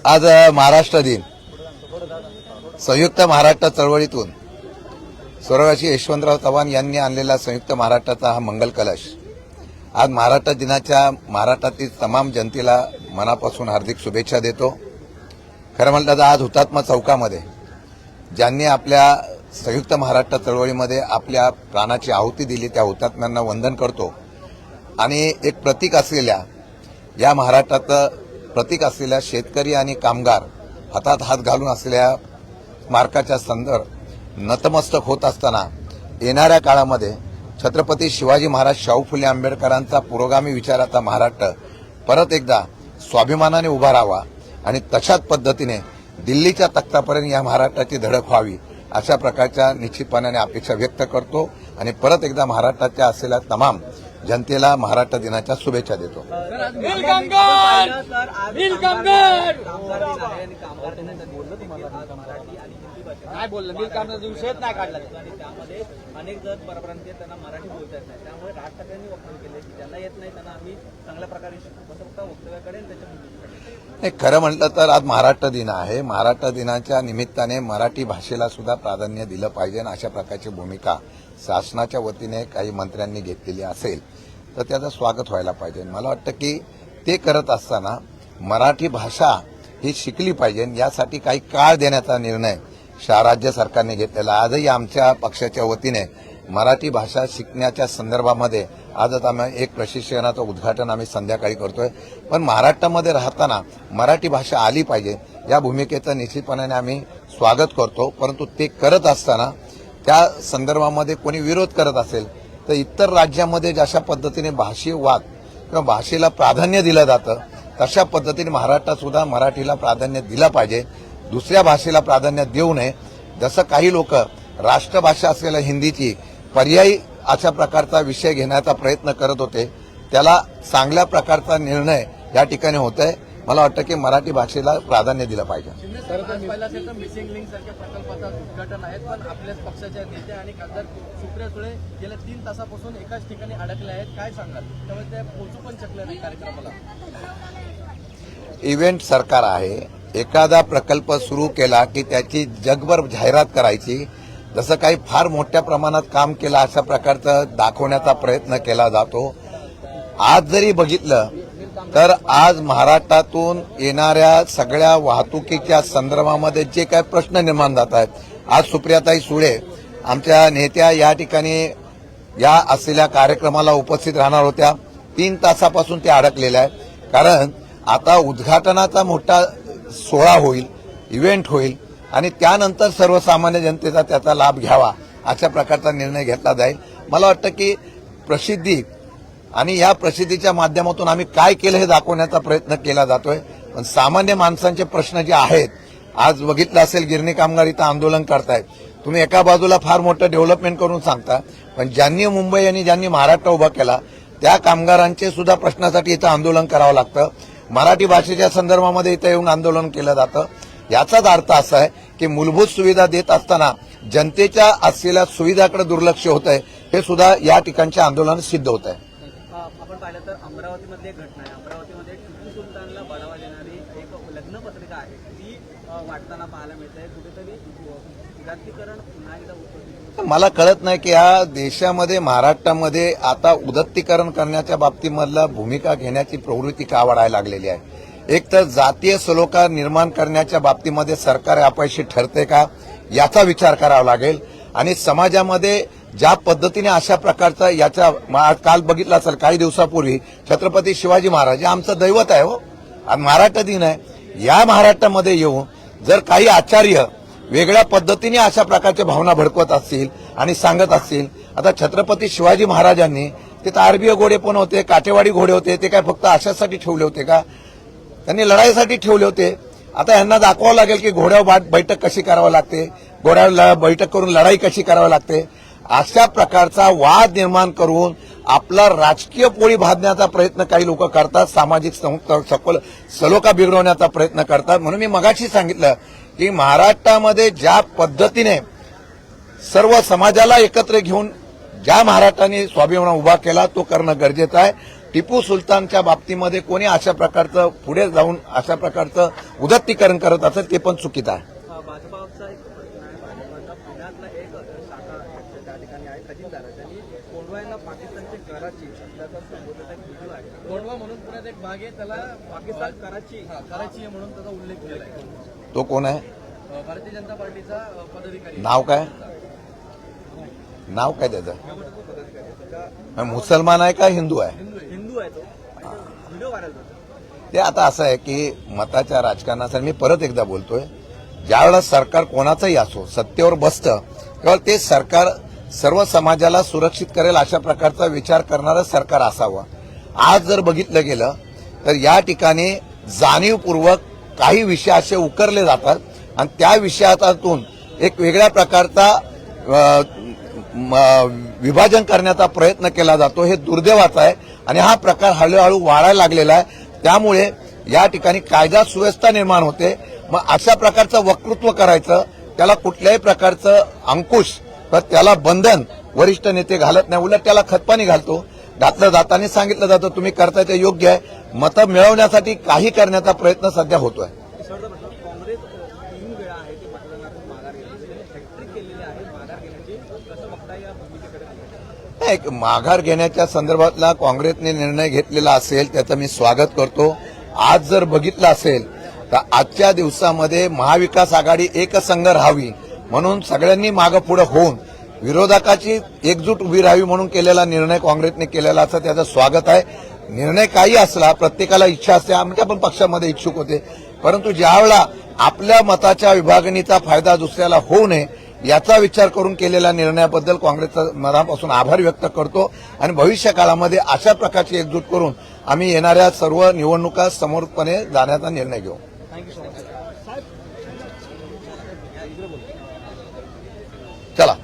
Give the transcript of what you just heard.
आज महाराष्ट्र दिन संयुक्त महाराष्ट्र चळवळीतून स्वर्गवासी यशवंतराव चव्हाण यांनी आणलेला संयुक्त महाराष्ट्राचा हा मंगल कलश आज महाराष्ट्र दिनाच्या महाराष्ट्रातील तमाम जनतेला मनापासून हार्दिक शुभेच्छा देतो। खरं म्हटलं तर आज हुतात्मा चौकामध्ये ज्यांनी आपल्या संयुक्त महाराष्ट्र चळवळीमध्ये आपल्या प्राणाची आहुती दिली त्या हुतात्म्यांना वंदन करतो आणि एक प्रतीक असलेल्या या महाराष्ट्राचं प्रतीक असलेल्या शेतकरी आणि कामगार हातात हात घालून असलेल्या स्मारकाच्या संदर नतमस्तक होत असताना येणाऱ्या काळामध्ये छत्रपती शिवाजी महाराज शाहू फुले आंबेडकरांचा पुरोगामी विचाराचा महाराष्ट्र परत एकदा स्वाभिमानाने उभा राहावा आणि तशाच पद्धतीने दिल्लीच्या तख्तापर्यंत या महाराष्ट्राची धडक व्हावी अशा प्रकारच्या निश्चितपणाने अपेक्षा व्यक्त करतो आणि परत एकदा महाराष्ट्राच्या असलेल्या तमाम जनतेला महाराष्ट्र दिनाच्या शुभेच्छा देतो। काय बोललं नील कामगारांचा विषयच नाही काढला आणि त्यामध्ये अनेक जण परप्रांतीय त्यांना मराठी बोलता येत नाही, त्यामुळे राज ठाकरेंनी वक्तव्य केले की ज्यांना येत नाही त्यांना आम्ही चांगल्या प्रकारे शिकू असं फक्त वक्तव्याकडे त्याच्या नाही। खरं म्हटलं तर आज महाराष्ट्र दिन आहे। महाराष्ट्र दिनाच्या निमित्ताने मराठी भाषेला सुद्धा प्राधान्य दिलं पाहिजे आणि अशा प्रकारची भूमिका शासनाच्या वतीने काही मंत्र्यांनी घेतलेली असेल तर त्याचं स्वागत व्हायला पाहिजे। मला वाटतं की ते करत असताना मराठी भाषा ही शिकली पाहिजे यासाठी काही काळ देण्याचा निर्णय राज्य सरकारने घेतलेला। आजही आमच्या पक्षाच्या वतीने मराठी भाषा शिकण्याच्या संदर्भामध्ये आजच आम्ही एक प्रशिक्षणाचं उद्घाटन आम्ही संध्याकाळी करतोय। पण महाराष्ट्रामध्ये राहताना मराठी भाषा आली पाहिजे या भूमिकेचं निश्चितपणाने आम्ही स्वागत करतो, परंतु ते करत असताना त्या संदर्भामध्ये कोणी विरोध करत असेल तर इतर राज्यामध्ये जशा पद्धतीने भाषीय वाद किंवा भाषेला प्राधान्य दिलं जातं तशा पद्धतीने महाराष्ट्रात सुद्धा मराठीला प्राधान्य दिलं पाहिजे, दुसऱ्या भाषेला प्राधान्य देऊ नये। जसं काही लोक राष्ट्रभाषा असलेल्या हिंदीची पर्यायी अशा प्रकारचा विषय घेण्याचा प्रयत्न करत होते, त्याला चांगल्या प्रकारचा निर्णय या ठिकाणी होत आहे। मला वाटतं की मराठी भाषेला प्राधान्य दिलं पाहिजे। पाहिलं असेल तर मिसिंग लिंक सारख्या प्रकल्पाचं उद्घाटन आहेत, पण आपल्याच पक्षाच्या नेत्या आणि खासदार सुप्रिया सुळे गेल्या 3 तासापासून एकाच ठिकाणी अडकले आहेत, काय सांगाल? त्यामुळे ते पोहोचू पण शकले नाही कार्यक्रमाला। इव्हेंट सरकार आहे, एखादा प्रकल्प सुरू केला की त्याची जगभर जाहिरात करायची, जसं काही फार मोठ्या प्रमाणात काम केलं अशा प्रकारचं दाखवण्याचा प्रयत्न केला जातो। आज जरी बघितलं तर आज महाराष्ट्रातून येणाऱ्या सगळ्या वाहतुकीच्या संदर्भामध्ये जे काही प्रश्न निर्माण जात आहेत, आज सुप्रियाताई सुळे आमच्या नेत्या या ठिकाणी या असलेल्या कार्यक्रमाला उपस्थित राहणार होत्या। 3 तासापासून ते अडकलेल्या आहेत, कारण आता उद्घाटनाचा मोठा सोहळा होईल, इव्हेंट होईल आणि त्यानंतर सर्वसामान्य जनतेचा त्याचा लाभ घ्यावा अशा प्रकारचा निर्णय घेतला जाईल। मला वाटतं की प्रसिद्धी आणि या प्रसिद्धीच्या माध्यमातून आम्ही काय केलं हे दाखवण्याचा प्रयत्न केला जातोय, पण सामान्य माणसांचे प्रश्न जे आहेत, आज बघितलं असेल गिरणी कामगार इथं आंदोलन करतायत। तुम्ही एका बाजूला फार मोठं डेव्हलपमेंट करून सांगता, पण ज्यांनी मुंबई आणि ज्यांनी महाराष्ट्र उभा केला त्या कामगारांचे सुद्धा प्रश्नासाठी इथं आंदोलन करावं लागतं। मराठी भाषेच्या संदर्भामध्ये इथं येऊन आंदोलन केलं जातं। याचाच अर्थ असा आहे की मूलभूत सुविधा देत असताना जनतेच्या असलेल्या सुविधाकडे दुर्लक्ष होत आहे, हे सुद्धा या ठिकाणच्या आंदोलन सिद्ध होत आहे। आपण पाहिलं तर अमरावतीमधली एक घटना आहे, अमरावतीमध्ये टिपू सुलतानला बढावा देणारी एक लग्नपत्रिका आहे, ती वाटताना पाहायला मिळते। कुठेतरी उदात्तीकरण पुन्हा एकदा मला कळत नाही की या देशामध्ये महाराष्ट्रामध्ये आता उदात्तीकरण करण्याच्या बाबतीमधला भूमिका घेण्याची प्रवृत्ती का वाढायला लागलेली आहे। एक तर जातीय सलोखा निर्माण करण्याच्या बाबतीमध्ये सरकार अपयशी ठरते का याचा विचार करावा लागेल आणि समाजामध्ये ज्या पद्धतीने अशा प्रकारचा याच्या काल बघितला असेल काही दिवसापूर्वी छत्रपती शिवाजी महाराज आमचं दैवत आहे हो, आज महाराष्ट्र दिन आहे। या महाराष्ट्रामध्ये येऊन जर काही आचार्य वेगळ्या पद्धतीने अशा प्रकारच्या भावना भडकवत असतील आणि सांगत असतील, आता छत्रपती शिवाजी महाराजांनी तिथं आरबीओ घोडे पण होते, काठेवाडी घोडे होते, ते काय फक्त अशासाठी ठेवले होते का? त्यांनी लढाईसाठी ठेवले होते। आता यांना दाखवावं लागेल की घोड्यावर बैठक कशी करावी लागते, घोड्यावर बैठक करून लढाई कशी करावी लागते। अशा प्रकारचा वाद निर्माण करून आपला राजकीय पोळी भाजण्याचा प्रयत्न काही लोक करतात, सामाजिक सलोखा बिघडवण्याचा प्रयत्न करतात। म्हणून मी मगाशी सांगितलं की महाराष्ट्रामध्ये ज्या पद्धतीने सर्व समाजाला एकत्र घेऊन ज्या महाराष्ट्राने स्वाभिमान उभा केला तो करणं गरजेचं आहे। टिपू सुलतानच्या बाबतीमध्ये कोणी अशा प्रकारचं पुढे जाऊन अशा प्रकारचं उदात्तीकरण करत असेल ते पण चुकीचं आहे. भाजपाचा एक प्रश्न आहे. भाजपाचा पुण्यातला एक शाखा त्या ठिकाणी आहे खजिनदार त्यांनी कोंडवा यांना पाकिस्तानचे कराची असल्याचा संबोधन एक व्हिडिओ आहे. कोंडवा म्हणून पुण्यात एक भाग आहे त्याला पाकिस्तान कराची आहे म्हणून त्याचा उल्लेख केला आहे. तो कोण आहे? भारतीय जनता पार्टीचा पदाधिकारी. नाव काय? नाव काय त्याचं? मुसलमान आहे का हिंदू आहे? हिंदू आहे तो. व्हिडिओ व्हायरल होतो. ते आता असं आहे की मताच्या राजकारणासाठी मी परत एकदा बोलतोय, ज्यावेळेला सरकार कोणाचंही असो सत्तेवर बसतं तेव्हा ते सरकार सर्व समाजाला सुरक्षित करेल अशा प्रकारचा विचार करणारं सरकार असावं. आज जर बघितलं गेलं तर या ठिकाणी जाणीवपूर्वक काही विषय असे उकरले जातात आणि त्या विषयातून एक वेगळ्या प्रकारचा विभाजन करण्याचा प्रयत्न केला जातो. हे दुर्दैवाचं आहे आणि हा प्रकार हळूहळू वाढायला लागलेला आहे. त्यामुळे या ठिकाणी कायदा सुव्यवस्था निर्माण होते. मग अशा प्रकारचं वक्तृत्व करायचं, त्याला कुठल्याही प्रकारचं अंकुश तर त्याला बंधन वरिष्ठ नेते घालत नाही, उलट त्याला खतपाणी घातलं जाताना सांगितलं जातं तुम्ही करताय ते योग्य आहे. मतं मिळवण्यासाठी काही करण्याचा प्रयत्न सध्या होतोय. काँग्रेस 3 वेळा आहे ती मतदानातून माघार घेतली, हॅट्रिक केलेली आहे माघार घेण्याची. कसं बघता या भूमिकेकडे? एक माघार घेण्याच्या संदर्भातला काँग्रेसने निर्णय घेतलेला असेल त्याचं मी स्वागत करतो. आज जर बघितलं असेल तर आजच्या दिवसामध्ये महाविकास आघाडी एकसंघ राहावी म्हणून सगळ्यांनी मागं पुढे होऊन विरोधकाची एकजूट उभी राहावी म्हणून केलेला निर्णय काँग्रेसने केलेला असं त्याचं स्वागत आहे. निर्णय काही असला प्रत्येकाला इच्छा असते, आमच्या पण पक्षामध्ये इच्छुक होते, परंतु ज्यावेळेला आपल्या मताच्या विभागणीचा फायदा दुसऱ्याला होऊ नये याचा विचार करून केलेल्या निर्णयाबद्दल काँग्रेसचा मनापासून आभार व्यक्त करतो आणि भविष्य काळामध्ये अशा प्रकारची एकजूट करून आम्ही येणाऱ्या सर्व निवडणुका समोरपणे जाण्याचा निर्णय घेऊ. चला.